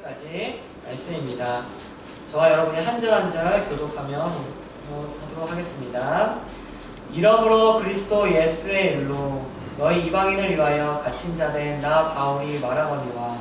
10절까지 말씀입니다. 저와 여러분이 한 절 한 절 교독하며 하도록 하겠습니다. 이러므로 그리스도 예수의 일로 너희 이방인을 위하여 갇힌 자된 나 바울이 말하거니와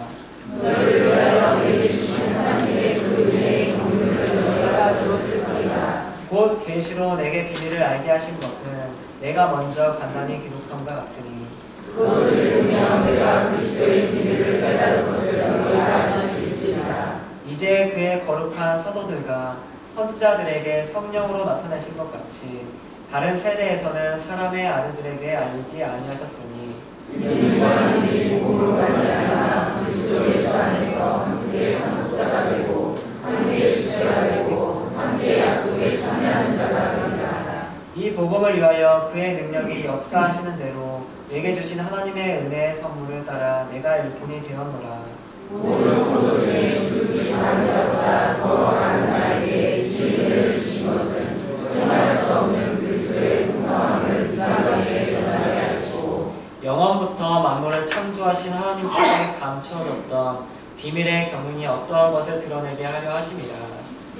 너희를 위하여 우리 주신 하나님의 그 은혜의 공급을 너희가 들었을 것이다. 곧 계시로 내게 비밀을 알게 하신 것은 내가 먼저 간단히 기록함과 같으니 그것을 읽으면 내가 그리스도의 비밀을 깨달을 것을 너희가 알 수 있으리라. 이제 그의 거룩한 사도들과 선지자들에게 성령으로 나타내신 것 같이 다른 세대에서는 사람의 아들들에게 알리지 아니하셨으니 이는 하나님이 몸으로 말미암아 그리스도 예수 안에서 함께 상속자가 되고 함께 주체가 되고 함께 약속에 참여하는 자가 되리라. 이 복음을 위하여 그의 능력이 역사하시는 대로 내게 주신 하나님의 은혜의 선물을 따라 내가 일꾼이 되었노라. 모든 성도 중에 지극히 작은 자보다 더 작은 나에게 이 은혜를 주신 것은 정할 수 없는 그리스도의 풍성함을 이방인에게 전하게 하시고 영원부터 만물을 창조하신 하나님 속에 감추어졌던 비밀의 경륜이 어떠한 것을 드러내게 하려 하심이라.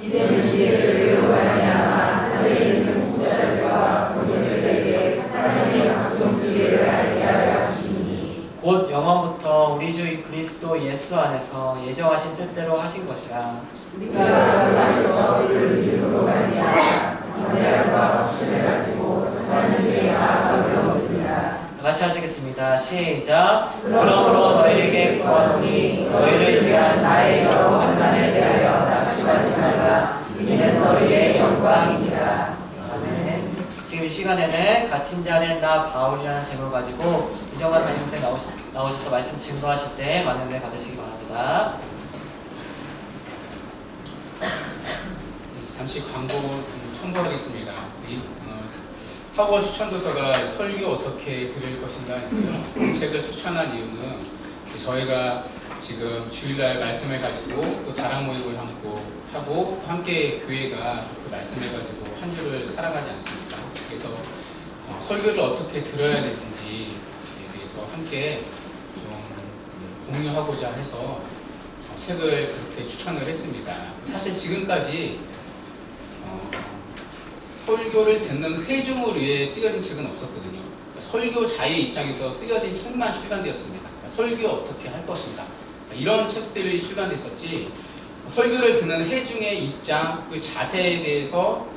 이는 이제를 위로 말미암아 하늘에 있는 목자들과 본인들에게 하나님의 각종 지혜를 알게 하려 하시니 곧 영원부터 우리 주 그리스도 예수 안에서 예정하신 뜻대로 하신 것이라. 우리가 그 안에서 우리를 믿음으로 말미암아 언약과 확신을 가지고 하나님께 나아감을 얻으리라. 다 같이 하시겠습니다. 시작. 그러므로 너희에게 구하노니 너희를 위한 나의 여러 환난에 대하여 낙심하지 말라. 이는 너희의 영광이니라. 아멘. 지금 이 시간에는 갇힌 자는 나 바울이라는 제목을 가지고 이정관 담임선생 나오셔서 말씀 증거하실 때 많은 은혜 받으시기 바랍니다. 잠시 광고 첨부하겠습니다. 사고 추천도서가 설교 어떻게 들을 것인가인데요. 책을 추천한 이유는 저희가 지금 주일날 말씀을 가지고 또 다락 모임을 하고 함께 교회가 그 말씀을 가지고 한 주를 살아가지 않습니까? 그래서 설교를 어떻게 들어야 되는지에 대해서 함께 좀 공유하고자 해서 책을 그렇게 추천을 했습니다. 사실 지금까지 설교를 듣는 회중을 위해 쓰여진 책은 없었거든요. 설교자의 입장에서 쓰여진 책만 출간되었습니다. 설교 어떻게 할 것인가 이런 책들이 출간됐었지 설교를 듣는 회중의 입장, 그 자세에 대해서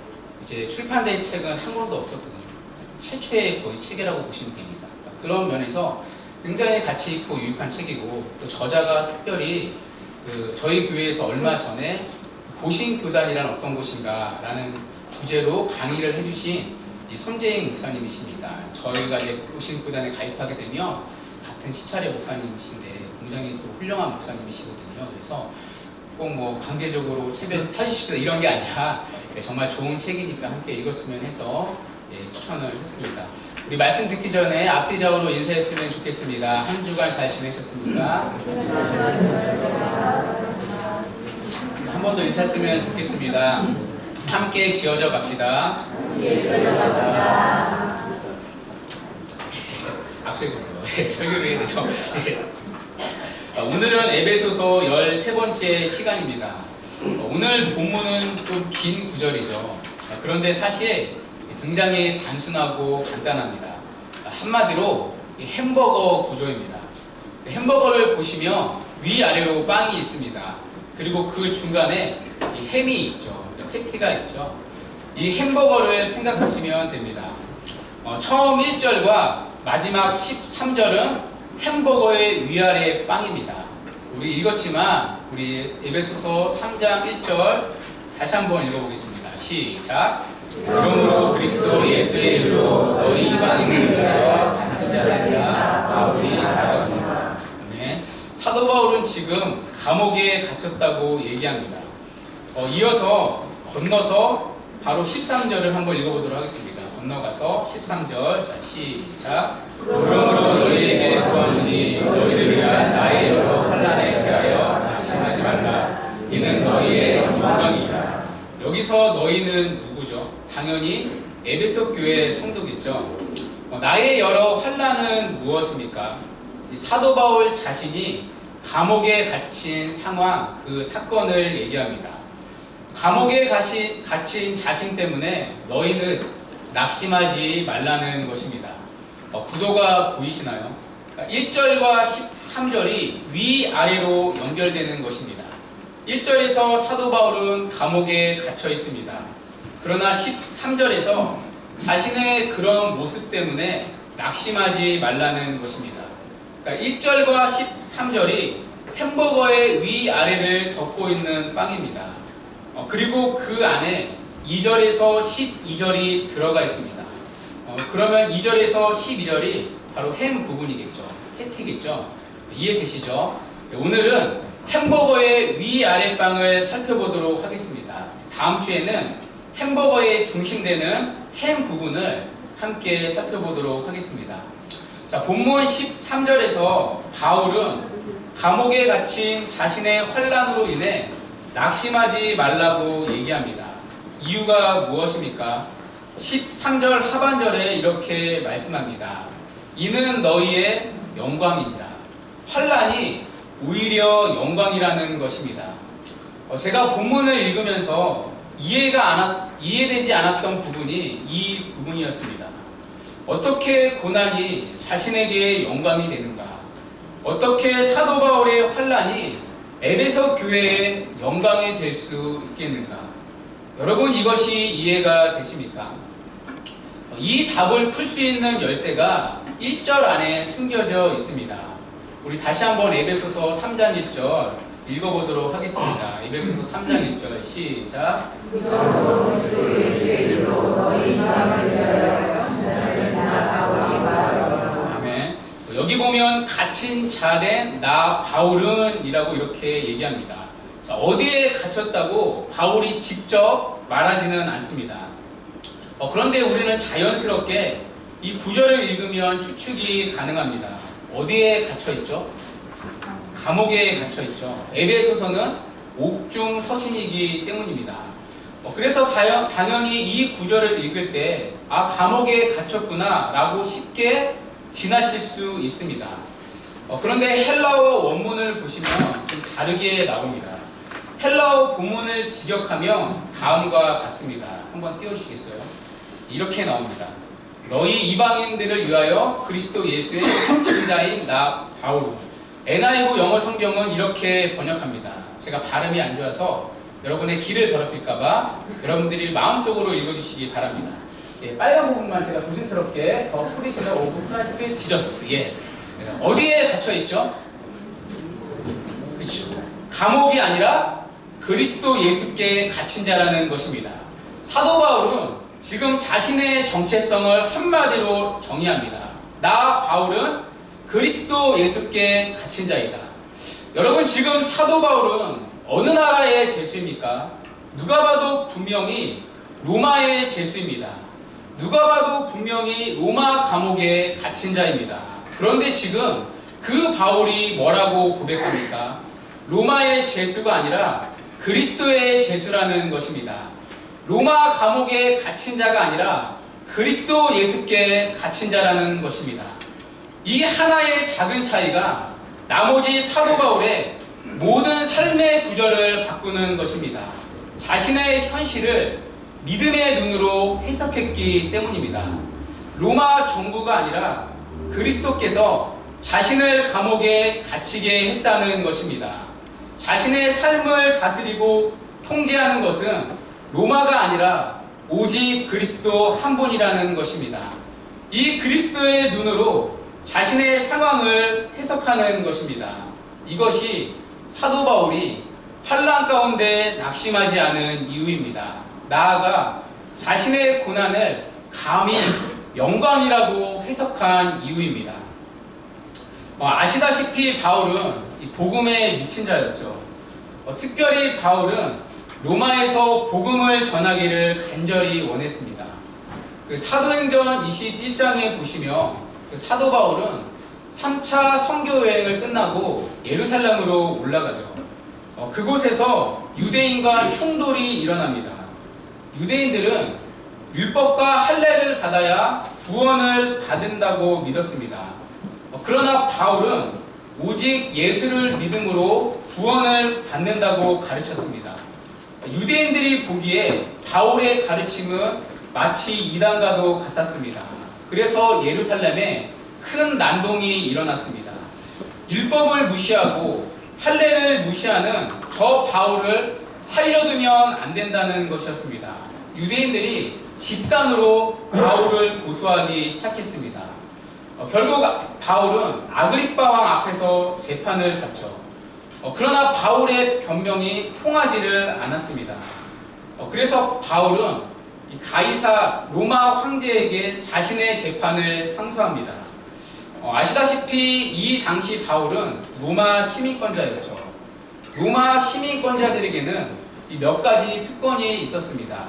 이제 출판된 책은 한 권도 없었거든요. 최초의 거의 책이라고 보시면 됩니다. 그런 면에서 굉장히 가치 있고 유익한 책이고 또 저자가 특별히 저희 교회에서 얼마 전에 보신교단이란 어떤 곳인가 라는 주제로 강의를 해주신 이 손재익 목사님이십니다. 저희가 이제 보신교단에 가입하게 되면 같은 시찰의 목사님이신데 굉장히 또 훌륭한 목사님이시거든요. 그래서 꼭 뭐 관계적으로 책을 사주십시오 이런 게 아니라 정말 좋은 책이니까 함께 읽었으면 해서 추천을 했습니다. 우리 말씀 듣기 전에 앞뒤 좌우로 인사했으면 좋겠습니다. 한 주간 잘 지내셨습니까? 한 번 더 인사했으면 좋겠습니다. 함께 지어져 갑시다. 악수해주세요. 설교를 해야 되죠. 오늘은 에베소서 13번째 시간입니다. 오늘 본문은 좀 긴 구절이죠. 그런데 사실 굉장히 단순하고 간단합니다. 한마디로 햄버거 구조입니다. 햄버거를 보시면 위아래로 빵이 있습니다. 그리고 그 중간에 햄이 있죠. 패티가 있죠. 이 햄버거를 생각하시면 됩니다. 처음 1절과 마지막 13절은 햄버거의 위아래 빵입니다. 우리 읽었지만 우리 에베소서 3장 1절 다시 한번 읽어보겠습니다. 시작. 그러므로 그리스도 예수의 일로 너희 이방인을 위하여 갇힌 자들이라 바울이 말하거니와. 아멘. 사도 바울은 지금 감옥에 갇혔다고 얘기합니다. 이어서 건너서 바로 13절을 한번 읽어보도록 하겠습니다. 건너가서 13절 자 시작. 그러므로 너희에게 구하노니 너희를 위한 나의 여러 환난에 대하여 낙심하지 말라. 이는 너희의 영광이라. 여기서 너희는 누구죠? 당연히 에베소 교회 성도겠죠. 나의 여러 환난은 무엇입니까? 사도 바울 자신이 감옥에 갇힌 상황, 그 사건을 얘기합니다. 감옥에 갇힌 자신 때문에 너희는 낙심하지 말라는 것입니다. 구도가 보이시나요? 1절과 13절이 위아래로 연결되는 것입니다. 1절에서 사도 바울은 감옥에 갇혀 있습니다. 그러나 13절에서 자신의 그런 모습 때문에 낙심하지 말라는 것입니다. 그러니까 1절과 13절이 햄버거의 위아래를 덮고 있는 빵입니다. 그리고 그 안에 2절에서 12절이 들어가 있습니다. 그러면 2절에서 12절이 바로 햄 부분이겠죠. 패티겠죠. 이해되시죠? 오늘은 햄버거의 위아래 빵을 살펴보도록 하겠습니다. 다음 주에는 햄버거의 중심되는 햄 부분을 함께 살펴보도록 하겠습니다. 자, 본문 13절에서 바울은 감옥에 갇힌 자신의 환난으로 인해 낙심하지 말라고 얘기합니다. 이유가 무엇입니까? 13절 하반절에 이렇게 말씀합니다. 이는 너희의 영광입니다. 환난이 오히려 영광이라는 것입니다. 제가 본문을 읽으면서 이해되지 않았던 부분이 이 부분이었습니다. 어떻게 고난이 자신에게 영광이 되는가? 어떻게 사도 바울의 환난이 에베소 교회의 영광이 될 수 있겠는가? 여러분, 이것이 이해가 되십니까? 이 답을 풀 수 있는 열쇠가 1절 안에 숨겨져 있습니다. 우리 다시 한번 에베소서 3장 1절 읽어보도록 하겠습니다. 에베소서 3장 1절 시작. 아멘. 여기 보면 갇힌 자된 나 바울은 이라고 이렇게 얘기합니다. 자, 어디에 갇혔다고 바울이 직접 말하지는 않습니다. 그런데 우리는 자연스럽게 이 구절을 읽으면 추측이 가능합니다. 어디에 갇혀있죠? 감옥에 갇혀있죠. 에베소서는 옥중 서신이기 때문입니다. 그래서 당연히 이 구절을 읽을 때 감옥에 갇혔구나 라고 쉽게 지나칠 수 있습니다. 그런데 헬라어 원문을 보시면 좀 다르게 나옵니다. 헬라어 본문을 직역하면 다음과 같습니다. 한번 띄워주시겠어요? 이렇게 나옵니다. 너희 이방인들을 위하여 그리스도 예수의 갇힌자인 나 바울은. NIV 영어 성경은 이렇게 번역합니다. 제가 발음이 안 좋아서 여러분의 귀를 더럽힐까봐 여러분들이 마음속으로 읽어주시기 바랍니다. 예, 빨간 부분만 제가 조심스럽게 더 프리즈너 오브 크라이스트 지저스. 예. 어디에 갇혀있죠? 그렇죠. 감옥이 아니라 그리스도 예수께 갇힌 자라는 것입니다. 사도 바울은 지금 자신의 정체성을 한마디로 정의합니다. 나 바울은 그리스도 예수께 갇힌 자이다. 여러분, 지금 사도 바울은 어느 나라의 죄수입니까? 누가 봐도 분명히 로마의 죄수입니다. 누가 봐도 분명히 로마 감옥에 갇힌 자입니다. 그런데 지금 그 바울이 뭐라고 고백합니까? 로마의 죄수가 아니라 그리스도의 죄수라는 것입니다. 로마 감옥에 갇힌 자가 아니라 그리스도 예수께 갇힌 자라는 것입니다. 이 하나의 작은 차이가 나머지 사도 바울의 모든 삶의 구절을 바꾸는 것입니다. 자신의 현실을 믿음의 눈으로 해석했기 때문입니다. 로마 정부가 아니라 그리스도께서 자신을 감옥에 갇히게 했다는 것입니다. 자신의 삶을 다스리고 통제하는 것은 로마가 아니라 오직 그리스도 한 분이라는 것입니다. 이 그리스도의 눈으로 자신의 상황을 해석하는 것입니다. 이것이 사도 바울이 환난 가운데 낙심하지 않은 이유입니다. 나아가 자신의 고난을 감히 영광이라고 해석한 이유입니다. 아시다시피 바울은 복음에 미친 자였죠. 특별히 바울은 로마에서 복음을 전하기를 간절히 원했습니다. 그 사도행전 21장에 보시면 그 사도 바울은 3차 선교 여행을 끝나고 예루살렘으로 올라가죠. 그곳에서 유대인과 충돌이 일어납니다. 유대인들은 율법과 할례를 받아야 구원을 받는다고 믿었습니다. 그러나 바울은 오직 예수를 믿음으로 구원을 받는다고 가르쳤습니다. 유대인들이 보기에 바울의 가르침은 마치 이단과도 같았습니다. 그래서 예루살렘에 큰 난동이 일어났습니다. 율법을 무시하고 할례를 무시하는 저 바울을 살려두면 안 된다는 것이었습니다. 유대인들이 집단으로 바울을 고소하기 시작했습니다. 결국 바울은 아그리빠 왕 앞에서 재판을 받죠. 그러나 바울의 변명이 통하지를 않았습니다. 그래서 바울은 가이사 로마 황제에게 자신의 재판을 상소합니다. 아시다시피 이 당시 바울은 로마 시민권자였죠. 로마 시민권자들에게는 몇 가지 특권이 있었습니다.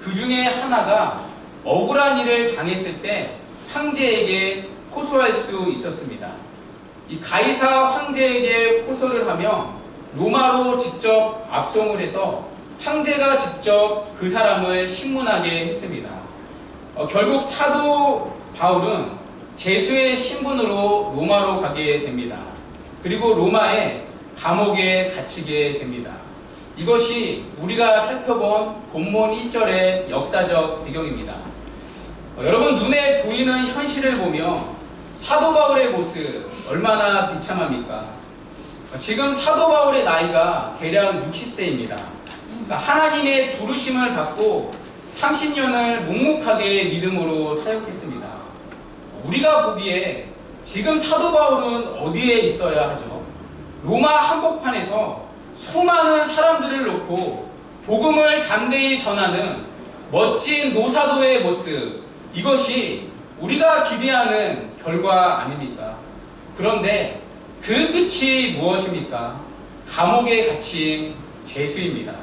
그 중에 하나가 억울한 일을 당했을 때 황제에게 호소할 수 있었습니다. 이 가이사 황제에게 호소를 하며 로마로 직접 압송을 해서 황제가 직접 그 사람을 신문하게 했습니다. 결국 사도 바울은 제수의 신분으로 로마로 가게 됩니다. 그리고 로마의 감옥에 갇히게 됩니다. 이것이 우리가 살펴본 본문 1절의 역사적 배경입니다. 여러분, 눈에 보이는 현실을 보며 사도 바울의 모습 얼마나 비참합니까? 지금 사도 바울의 나이가 대략 60세입니다. 하나님의 부르심을 받고 30년을 묵묵하게 믿음으로 사역했습니다. 우리가 보기에 지금 사도 바울은 어디에 있어야 하죠? 로마 한복판에서 수많은 사람들을 놓고 복음을 담대히 전하는 멋진 노사도의 모습, 이것이 우리가 기대하는 결과 아닙니까? 그런데 그 끝이 무엇입니까? 감옥에 갇힌 죄수입니다.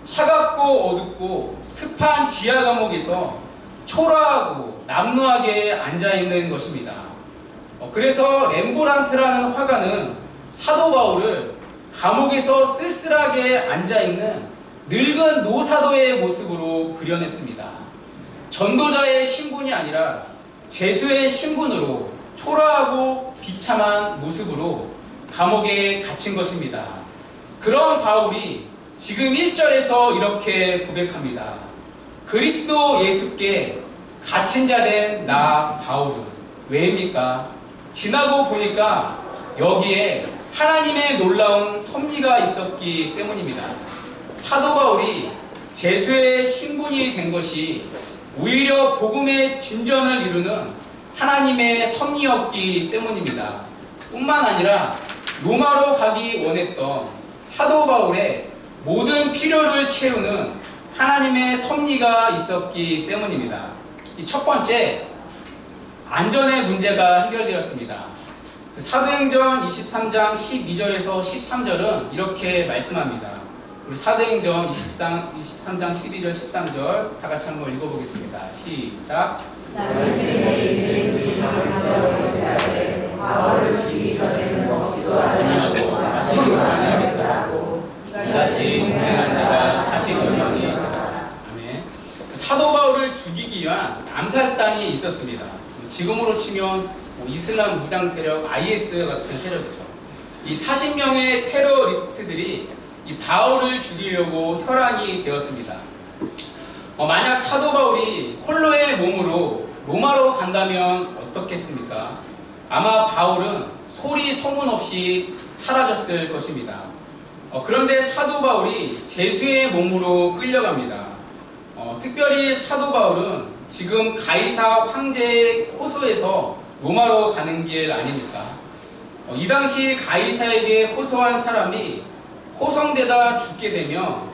차갑고 어둡고 습한 지하 감옥에서 초라하고 남루하게 앉아있는 것입니다. 그래서 렘브란트라는 화가는 사도 바울을 감옥에서 쓸쓸하게 앉아있는 늙은 노사도의 모습으로 그려냈습니다. 전도자의 신분이 아니라 죄수의 신분으로 초라하고 비참한 모습으로 감옥에 갇힌 것입니다. 그런 바울이 지금 1절에서 이렇게 고백합니다. 그리스도 예수께 갇힌 자 된 나 바울은 왜입니까? 지나고 보니까 여기에 하나님의 놀라운 섭리가 있었기 때문입니다. 사도 바울이 제수의 신분이 된 것이 오히려 복음의 진전을 이루는 하나님의 섭리였기 때문입니다. 뿐만 아니라 로마로 가기 원했던 사도 바울의 모든 필요를 채우는 하나님의 섭리가 있었기 때문입니다. 이 첫 번째, 안전의 문제가 해결되었습니다. 사도행전 23장 12절에서 13절은 이렇게 말씀합니다. 우리 사도행전 23장 12절 13절 다 같이 한번 읽어보겠습니다. 시작. 바울을 죽이기 전에는 먹지도 않으려고 마시지도 아니하겠다고 이같이 동행한 자가 40여 명이 있더라. 아멘. 사도 바울을 죽이기 위한 암살단이 있었습니다. 지금으로 치면 이슬람 무장 세력 IS 같은 세력이죠. 이 40명의 테러리스트들이 이 바울을 죽이려고 혈안이 되었습니다. 만약 사도 바울이 홀로의 몸으로 로마로 간다면 어떻겠습니까? 아마 바울은 소리 소문 없이 사라졌을 것입니다. 그런데 사도 바울이 제수의 몸으로 끌려갑니다. 특별히 사도 바울은 지금 가이사 황제의 호소에서 로마로 가는 길 아닙니까? 이 당시 가이사에게 호소한 사람이 호송되다 죽게 되면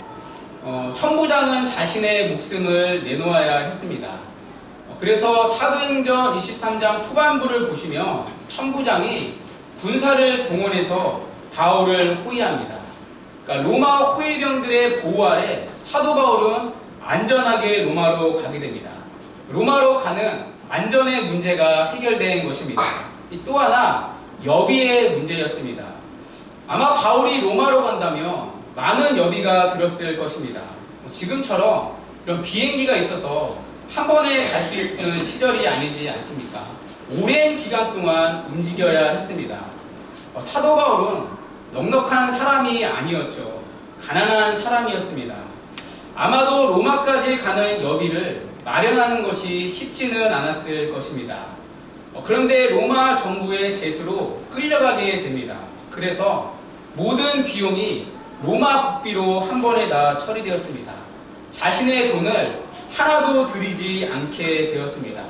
천부장은 자신의 목숨을 내놓아야 했습니다. 그래서 사도행전 23장 후반부를 보시면 천부장이 군사를 동원해서 바울을 호위합니다. 그러니까 로마 호위병들의 보호 아래 사도 바울은 안전하게 로마로 가게 됩니다. 로마로 가는 안전의 문제가 해결된 것입니다. 또 하나, 여비의 문제였습니다. 아마 바울이 로마로 간다면 많은 여비가 들었을 것입니다. 지금처럼 이런 비행기가 있어서 한 번에 갈 수 있는 시절이 아니지 않습니까? 오랜 기간 동안 움직여야 했습니다. 사도 바울은 넉넉한 사람이 아니었죠. 가난한 사람이었습니다. 아마도 로마까지 가는 여비를 마련하는 것이 쉽지는 않았을 것입니다. 그런데 로마 정부의 제수로 끌려가게 됩니다. 그래서 모든 비용이 로마 국비로 한 번에 다 처리되었습니다. 자신의 돈을 하나도 들이지 않게 되었습니다.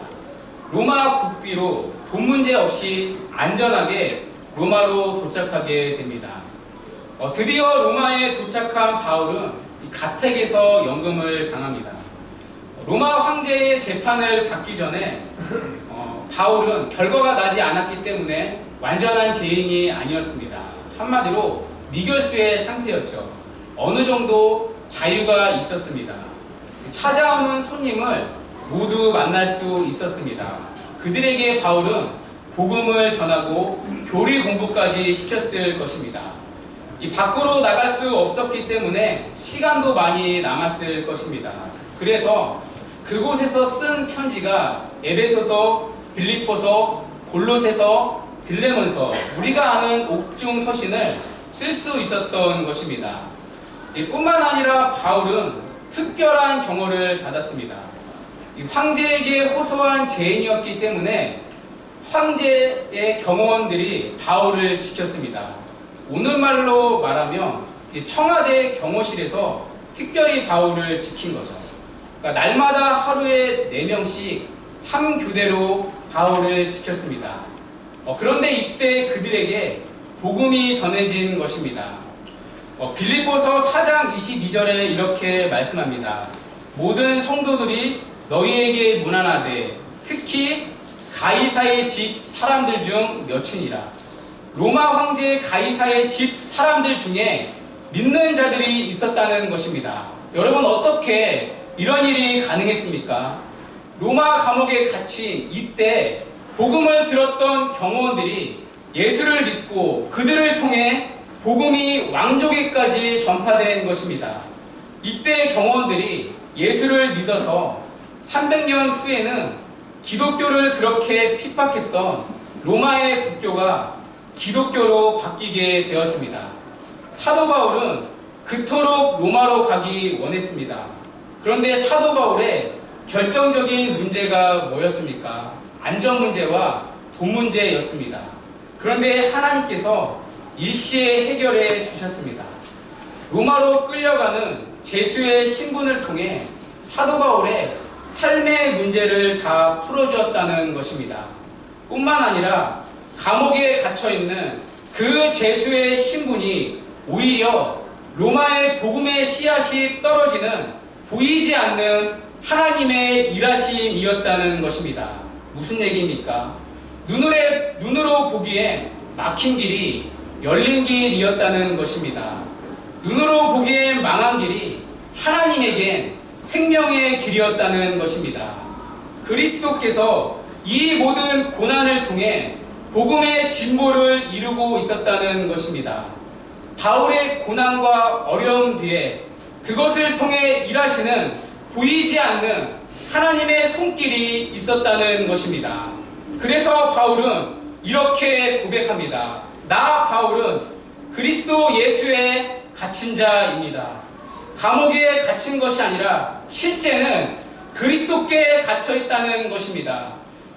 로마 국비로 돈 문제 없이 안전하게 로마로 도착하게 됩니다. 드디어 로마에 도착한 바울은 가택에서 연금을 당합니다. 로마 황제의 재판을 받기 전에 바울은 결과가 나지 않았기 때문에 완전한 죄인이 아니었습니다. 한마디로 미결수의 상태였죠. 어느 정도 자유가 있었습니다. 찾아오는 손님을 모두 만날 수 있었습니다. 그들에게 바울은 복음을 전하고 교리 공부까지 시켰을 것입니다. 이 밖으로 나갈 수 없었기 때문에 시간도 많이 남았을 것입니다. 그래서 그곳에서 쓴 편지가 에베소서, 빌립보서, 골로새서, 빌레몬서, 우리가 아는 옥중 서신을 쓸 수 있었던 것입니다. 뿐만 아니라 바울은 특별한 경호를 받았습니다. 황제에게 호소한 죄인이었기 때문에 황제의 경호원들이 바울을 지켰습니다. 오늘말로 말하면 청와대 경호실에서 특별히 바울을 지킨 거죠. 그러니까 날마다 하루에 4명씩 3교대로 바울을 지켰습니다. 그런데 이때 그들에게 복음이 전해진 것입니다. 빌립보서 4장 22절에 이렇게 말씀합니다. 모든 성도들이 너희에게 문안하되 특히 가이사의 집 사람들 중 몇이니라. 로마 황제 가이사의 집 사람들 중에 믿는 자들이 있었다는 것입니다. 여러분, 어떻게 이런 일이 가능했습니까? 로마 감옥에 갇힌 이때 복음을 들었던 경호원들이 예수를 믿고 그들을 통해 복음이 왕족에까지 전파된 것입니다. 이때 경호원들이 예수를 믿어서 300년 후에는 기독교를 그렇게 핍박했던 로마의 국교가 기독교로 바뀌게 되었습니다. 사도 바울은 그토록 로마로 가기 원했습니다. 그런데 사도 바울의 결정적인 문제가 뭐였습니까? 안전 문제와 돈 문제였습니다. 그런데 하나님께서 일시에 해결해 주셨습니다. 로마로 끌려가는 제수의 신분을 통해 사도 바울의 삶의 문제를 다 풀어주었다는 것입니다. 뿐만 아니라 감옥에 갇혀있는 그 제수의 신분이 오히려 로마의 복음의 씨앗이 떨어지는 보이지 않는 하나님의 일하심이었다는 것입니다. 무슨 얘기입니까? 눈으로 보기에 막힌 길이 열린 길이었다는 것입니다. 눈으로 보기엔 망한 길이 하나님에겐 생명의 길이었다는 것입니다. 그리스도께서 이 모든 고난을 통해 복음의 진보를 이루고 있었다는 것입니다. 바울의 고난과 어려움 뒤에 그것을 통해 일하시는 보이지 않는 하나님의 손길이 있었다는 것입니다. 그래서 바울은 이렇게 고백합니다. 나 바울은 그리스도 예수에 갇힌 자입니다. 감옥에 갇힌 것이 아니라 실제는 그리스도께 갇혀 있다는 것입니다.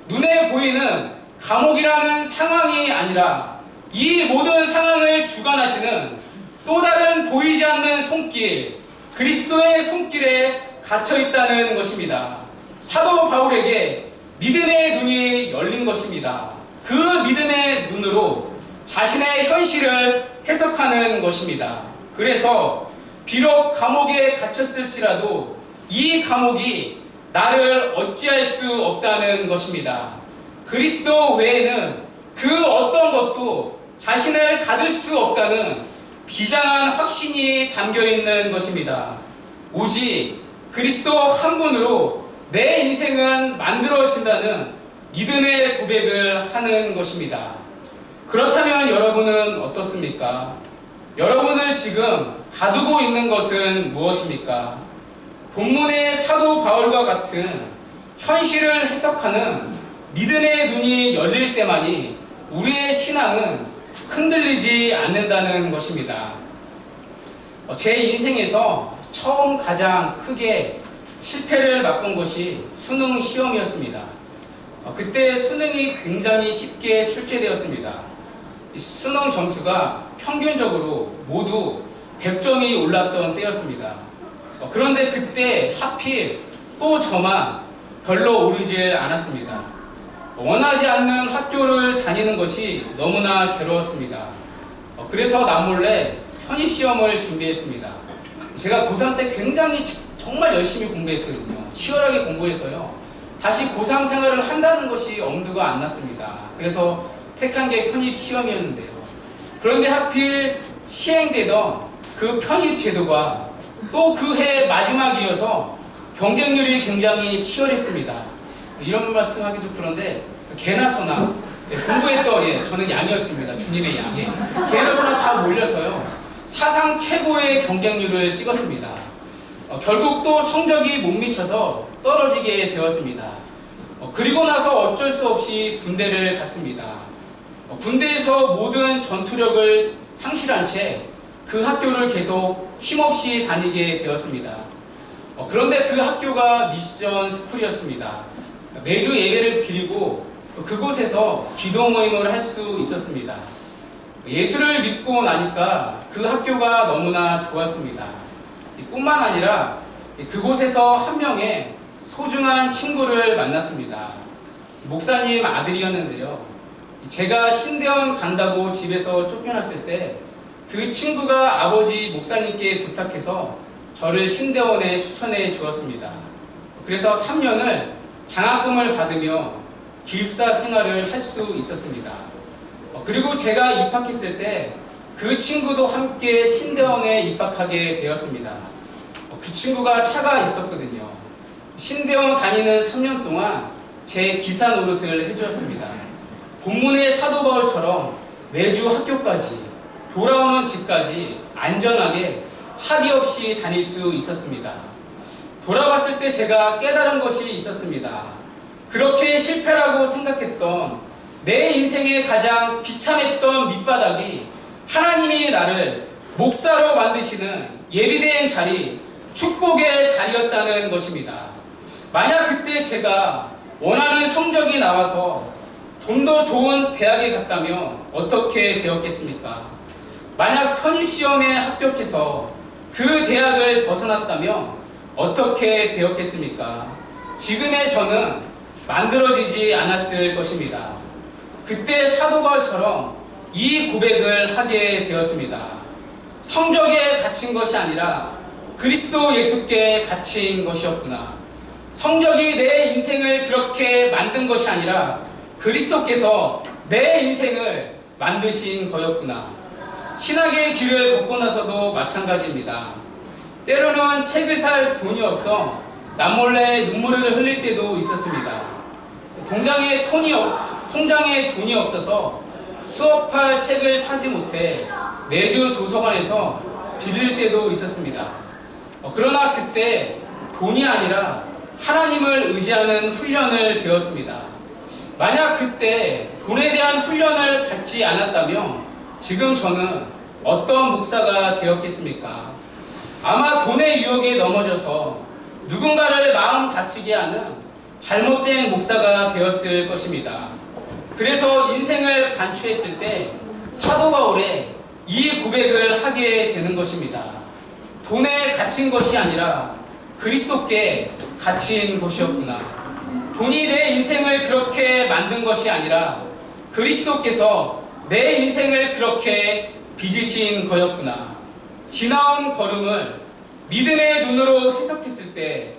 눈에 보이는 감옥이라는 상황이 아니라 이 모든 상황을 주관하시는 또 다른 보이지 않는 손길, 그리스도의 손길에 갇혀 있다는 것입니다. 사도 바울에게 믿음의 눈이 열린 것입니다. 그 믿음의 눈으로 자신의 현실을 해석하는 것입니다. 그래서 비록 감옥에 갇혔을지라도 이 감옥이 나를 어찌할 수 없다는 것입니다. 그리스도 외에는 그 어떤 것도 자신을 가둘 수 없다는 비장한 확신이 담겨 있는 것입니다. 오직 그리스도 한 분으로 내 인생은 만들어진다는 믿음의 고백을 하는 것입니다. 그렇다면 여러분은 어떻습니까? 여러분을 지금 가두고 있는 것은 무엇입니까? 본문의 사도 바울과 같은 현실을 해석하는 믿음의 눈이 열릴 때만이 우리의 신앙은 흔들리지 않는다는 것입니다. 제 인생에서 처음 가장 크게 실패를 맛본 것이 수능 시험이었습니다. 그때 수능이 굉장히 쉽게 출제되었습니다. 수능 점수가 평균적으로 모두 100점이 올랐던 때였습니다. 그런데 그때 하필 또 저만 별로 오르지 않았습니다. 원하지 않는 학교를 다니는 것이 너무나 괴로웠습니다. 그래서 남몰래 편입시험을 준비했습니다. 제가 고3 때 굉장히 정말 열심히 공부했거든요. 치열하게 공부해서요. 다시 고3 생활을 한다는 것이 엄두가 안 났습니다. 그래서 택한 게 편입시험이었는데요. 그런데 하필 시행되던 그 편입 제도가 또 그 해 마지막이어서 경쟁률이 굉장히 치열했습니다. 이런 말씀하기 좀 그런데 개나 소나 공부했던 저는 양이었습니다. 주님의 양에 개나 소나 다 몰려서요. 사상 최고의 경쟁률을 찍었습니다. 결국 또 성적이 못 미쳐서 떨어지게 되었습니다. 그리고 나서 어쩔 수 없이 군대를 갔습니다. 군대에서 모든 전투력을 상실한 채 그 학교를 계속 힘없이 다니게 되었습니다. 그런데 그 학교가 미션 스쿨이었습니다. 매주 예배를 드리고 또 그곳에서 기도 모임을 할 수 있었습니다. 예수를 믿고 나니까 그 학교가 너무나 좋았습니다. 뿐만 아니라 그곳에서 한 명의 소중한 친구를 만났습니다. 목사님 아들이었는데요. 제가 신대원 간다고 집에서 쫓겨났을 때 그 친구가 아버지 목사님께 부탁해서 저를 신대원에 추천해 주었습니다. 그래서 3년을 장학금을 받으며 기숙사 생활을 할 수 있었습니다. 그리고 제가 입학했을 때 그 친구도 함께 신대원에 입학하게 되었습니다. 그 친구가 차가 있었거든요. 신대원 다니는 3년 동안 제 기사 노릇을 해주었습니다. 본문의 사도 바울처럼 매주 학교까지 돌아오는 집까지 안전하게 차비 없이 다닐 수 있었습니다. 돌아봤을 때 제가 깨달은 것이 있었습니다. 그렇게 실패라고 생각했던 내 인생의 가장 비참했던 밑바닥이 하나님이 나를 목사로 만드시는 예비된 자리, 축복의 자리였다는 것입니다. 만약 그때 제가 원하는 성적이 나와서 좀 더 좋은 대학에 갔다면 어떻게 되었겠습니까? 만약 편입시험에 합격해서 그 대학을 벗어났다면 어떻게 되었겠습니까? 지금의 저는 만들어지지 않았을 것입니다. 그때 사도 바울처럼 이 고백을 하게 되었습니다. 성적에 갇힌 것이 아니라 그리스도 예수께 갇힌 것이었구나. 성적이 내 인생을 그렇게 만든 것이 아니라 그리스도께서 내 인생을 만드신 거였구나. 신학의 길을 걷고 나서도 마찬가지입니다. 때로는 책을 살 돈이 없어 남몰래 눈물을 흘릴 때도 있었습니다. 통장에 돈이 없어서 수업할 책을 사지 못해 매주 도서관에서 빌릴 때도 있었습니다. 그러나 그때 돈이 아니라 하나님을 의지하는 훈련을 배웠습니다. 만약 그때 돈에 대한 훈련을 받지 않았다면 지금 저는 어떤 목사가 되었겠습니까? 아마 돈의 유혹에 넘어져서 누군가를 마음 다치게 하는 잘못된 목사가 되었을 것입니다. 그래서 인생을 간추했을 때 사도 바울의 이 고백을 하게 되는 것입니다. 돈에 갇힌 것이 아니라 그리스도께 갇힌 것이었구나. 돈이 내 인생을 그렇게 만든 것이 아니라 그리스도께서 내 인생을 그렇게 빚으신 거였구나. 지나온 걸음을 믿음의 눈으로 해석했을 때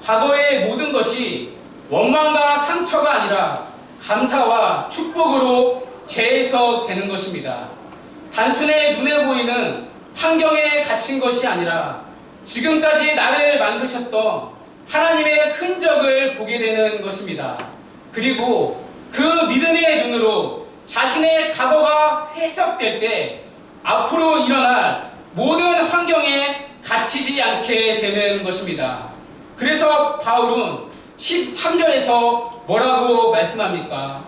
과거의 모든 것이 원망과 상처가 아니라 감사와 축복으로 재해석되는 것입니다. 단순히 눈에 보이는 환경에 갇힌 것이 아니라 지금까지 나를 만드셨던 하나님의 흔적을 보게 되는 것입니다. 그리고 그 믿음의 눈으로 자신의 과거가 해석될 때 앞으로 일어날 모든 환경에 갇히지 않게 되는 것입니다. 그래서 바울은 13절에서 뭐라고 말씀합니까?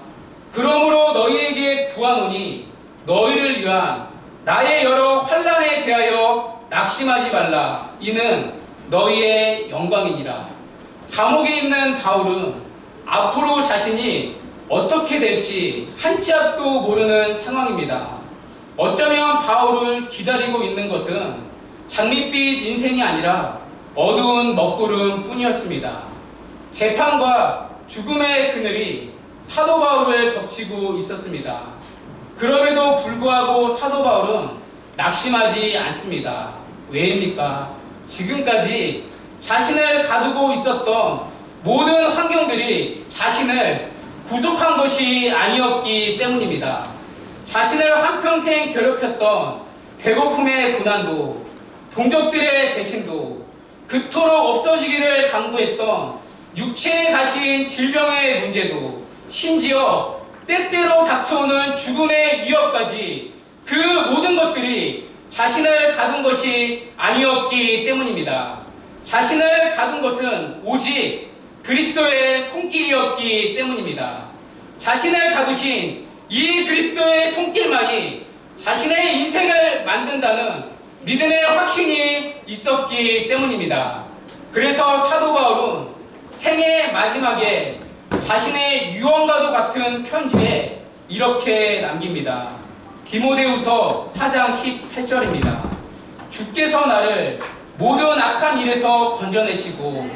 그러므로 너희에게 구하노니 너희를 위한 나의 여러 환난에 대하여 낙심하지 말라. 이는 너희의 영광이니라. 감옥에 있는 바울은 앞으로 자신이 어떻게 될지 한 치 앞도 모르는 상황입니다. 어쩌면 바울을 기다리고 있는 것은 장밋빛 인생이 아니라 어두운 먹구름 뿐이었습니다. 재판과 죽음의 그늘이 사도 바울을 덮치고 있었습니다. 그럼에도 불구하고 사도 바울은 낙심하지 않습니다. 왜입니까? 지금까지 자신을 가두고 있었던 모든 환경들이 자신을 구속한 것이 아니었기 때문입니다. 자신을 한평생 괴롭혔던 배고픔의 고난도, 동족들의 배신도, 그토록 없어지기를 강구했던 육체에 가신 질병의 문제도, 심지어 때때로 닥쳐오는 죽음의 위협까지 그 모든 것들이 자신을 가둔 것이 아니었기 때문입니다. 자신을 가둔 것은 오직 그리스도의 손길이었기 때문입니다. 자신을 가두신 이 그리스도의 손길만이 자신의 인생을 만든다는 믿음의 확신이 있었기 때문입니다. 그래서 사도 바울은 생애 마지막에 자신의 유언과도 같은 편지에 이렇게 남깁니다. 디모데후서 4장 18절입니다. 주께서 나를 모든 악한 일에서 건져내시고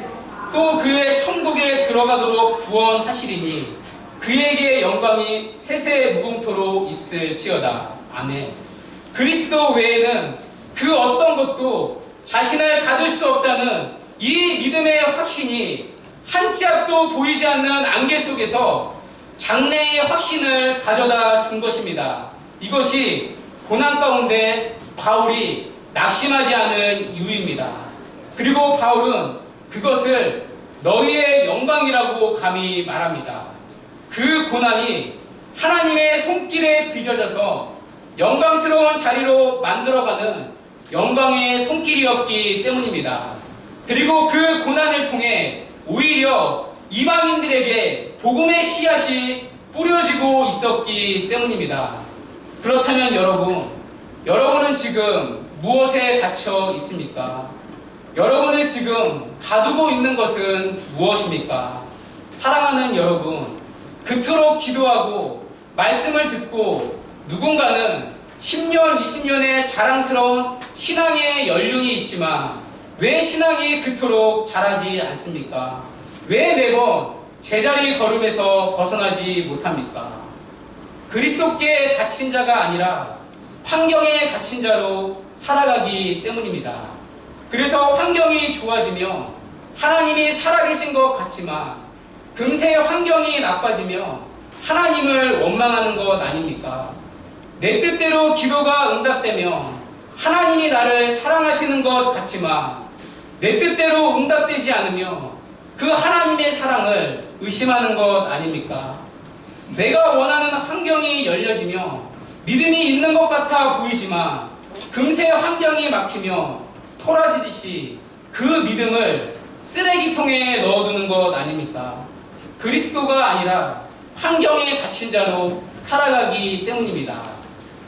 또 그의 천국에 들어가도록 구원하시리니 그에게 영광이 세세 무궁토록 있을지어다. 아멘. 그리스도 외에는 그 어떤 것도 자신을 가둘 수 없다는 이 믿음의 확신이 한 치 앞도 보이지 않는 안개 속에서 장래의 확신을 가져다 준 것입니다. 이것이 고난 가운데 바울이 낙심하지 않은 이유입니다. 그리고 바울은 그것을 너희의 영광이라고 감히 말합니다. 그 고난이 하나님의 손길에 빚어져서 영광스러운 자리로 만들어가는 영광의 손길이었기 때문입니다. 그리고 그 고난을 통해 오히려 이방인들에게 복음의 씨앗이 뿌려지고 있었기 때문입니다. 그렇다면 여러분은 지금 무엇에 갇혀 있습니까? 여러분을 지금 가두고 있는 것은 무엇입니까? 사랑하는 여러분, 그토록 기도하고 말씀을 듣고 누군가는 10년, 20년의 자랑스러운 신앙의 연륜이 있지만 왜 신앙이 그토록 자라지 않습니까? 왜 매번 제자리 걸음에서 벗어나지 못합니까? 그리스도께 갇힌 자가 아니라 환경에 갇힌 자로 살아가기 때문입니다. 그래서 환경이 좋아지며 하나님이 살아계신 것 같지만 금세 환경이 나빠지며 하나님을 원망하는 것 아닙니까? 내 뜻대로 기도가 응답되며 하나님이 나를 사랑하시는 것 같지만 내 뜻대로 응답되지 않으며 그 하나님의 사랑을 의심하는 것 아닙니까? 내가 원하는 환경이 열려지며 믿음이 있는 것 같아 보이지만 금세 환경이 막히며 토라지듯이 그 믿음을 쓰레기통에 넣어두는 것 아닙니까? 그리스도가 아니라 환경에 갇힌 자로 살아가기 때문입니다.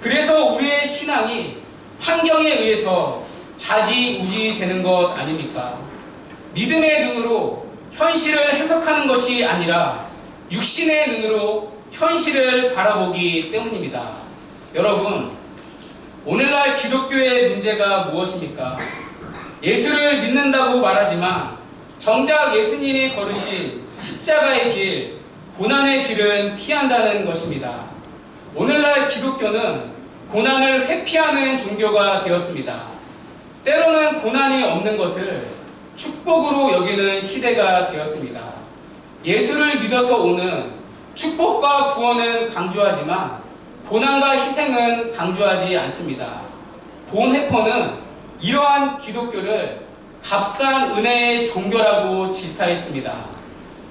그래서 우리의 신앙이 환경에 의해서 좌지우지 되는 것 아닙니까? 믿음의 눈으로 현실을 해석하는 것이 아니라 육신의 눈으로 현실을 바라보기 때문입니다. 여러분, 오늘날 기독교의 문제가 무엇입니까? 예수를 믿는다고 말하지만 정작 예수님이 걸으신 십자가의 길, 고난의 길은 피한다는 것입니다. 오늘날 기독교는 고난을 회피하는 종교가 되었습니다. 때로는 고난이 없는 것을 축복으로 여기는 시대가 되었습니다. 예수를 믿어서 오는 축복과 구원은 강조하지만 고난과 희생은 강조하지 않습니다. 본해퍼는 이러한 기독교를 값싼 은혜의 종교라고 질타했습니다.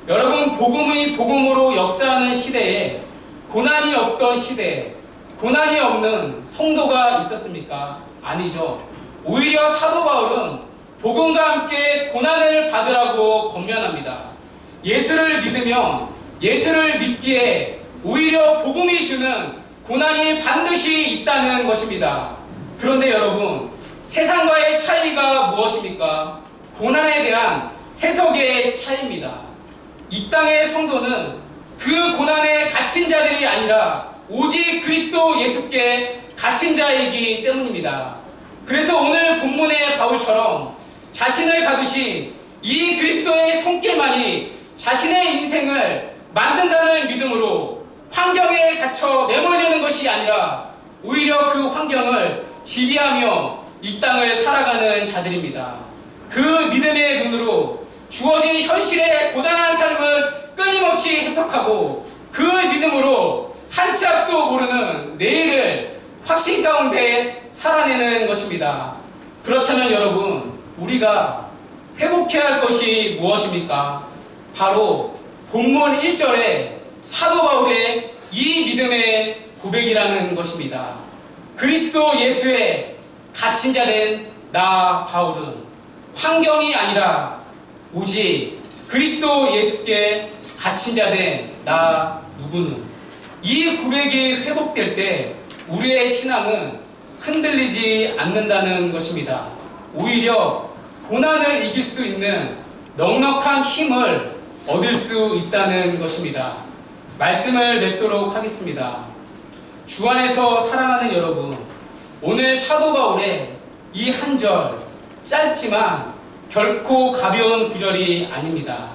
여러분, 복음이 복음으로 역사하는 시대에 고난이 없던 시대에 고난이 없는 성도가 있었습니까? 아니죠. 오히려 사도 바울은 복음과 함께 고난을 받으라고 권면합니다. 예수를 믿으며 예수를 믿기에 오히려 복음이 주는 고난이 반드시 있다는 것입니다. 그런데 여러분, 세상과의 차이가 무엇입니까? 고난에 대한 해석의 차이입니다. 이 땅의 성도는 그 고난에 갇힌 자들이 아니라 오직 그리스도 예수께 갇힌 자이기 때문입니다. 그래서 오늘 본문의 바울처럼 자신을 가두신 이 그리스도의 손길만이 자신의 인생을 만든다는 믿음으로 환경에 갇혀 내몰리는 것이 아니라 오히려 그 환경을 지배하며 이 땅을 살아가는 자들입니다. 그 믿음의 눈으로 주어진 현실의 고단한 삶을 끊임없이 해석하고 그 믿음으로 한 치 앞도 모르는 내일을 확신 가운데 살아내는 것입니다. 그렇다면 여러분, 우리가 회복해야 할 것이 무엇입니까? 바로 본문 1절에 사도 바울의 이 믿음의 고백이라는 것입니다. 그리스도 예수에 갇힌 자된 나 바울은 환경이 아니라 오직 그리스도 예수께 갇힌 자된 나 누구는, 이 고백이 회복될 때 우리의 신앙은 흔들리지 않는다는 것입니다. 오히려 고난을 이길 수 있는 넉넉한 힘을 얻을 수 있다는 것입니다. 말씀을 맺도록 하겠습니다. 주 안에서 사랑하는 여러분, 오늘 사도 바울의 이 한 절, 짧지만 결코 가벼운 구절이 아닙니다.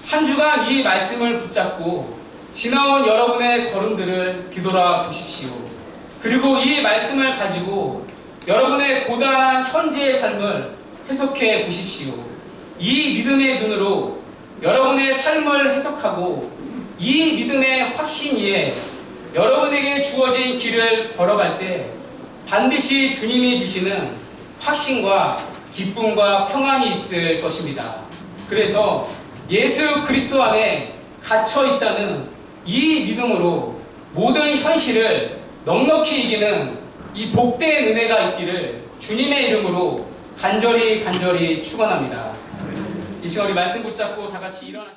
한 주간 이 말씀을 붙잡고 지나온 여러분의 걸음들을 뒤돌아 보십시오. 그리고 이 말씀을 가지고 여러분의 고단한 현재의 삶을 해석해 보십시오. 이 믿음의 눈으로 여러분의 삶을 해석하고 이 믿음의 확신 위에 여러분에게 주어진 길을 걸어갈 때 반드시 주님이 주시는 확신과 기쁨과 평안이 있을 것입니다. 그래서 예수 그리스도 안에 갇혀 있다는 이 믿음으로 모든 현실을 넉넉히 이기는 이 복된 은혜가 있기를 주님의 이름으로 간절히 축원합니다. 이 시간 우리 말씀 붙잡고 다 같이 일어나셔.